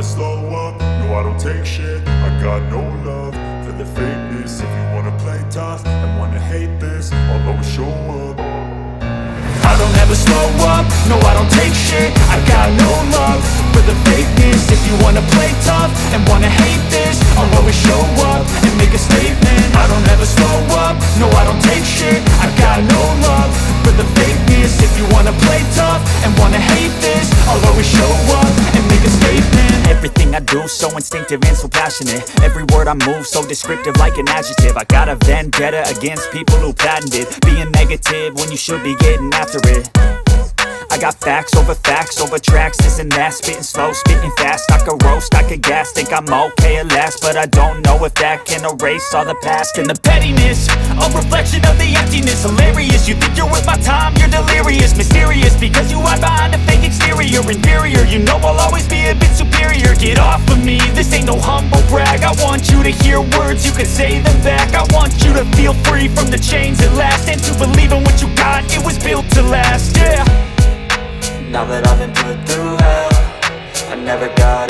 slow up, no I don't take shit. I got no love for the fakeness. If you wanna play tough and wanna hate this, I'll always show up. I don't ever slow up, no I don't take shit. I got no love for the fakeness. If you wanna play tough and wanna hate this, I'll always show up and make a statement. I don't ever slow up, no I don't take shit. I got no love for the fakeness. If you wanna play tough and wanna hate this, I'll always show up and make a statement. Everything I do so instinctive and so passionate. Every word I move so descriptive like an adjective. I got a vendetta against people who patented being negative when you should be getting after it. I got facts over tracks, this and that. Spitting slow, spitting fast, I could roast, I could gas. Think I'm okay at last, but I don't know if that can erase all the past. And the pettiness, a reflection of the emptiness. Hilarious, you think you're worth my time, you're delirious. Mysterious, because you hide behind a fake exterior. Inferior, you know I'll always be a bit superior. Get off of me, this ain't no humble brag. I want you to hear words, you can say them back. I want you to feel free from the chains at last, and to believe in what you got, it was built to last, yeah. Now that I've been put through hell, I never got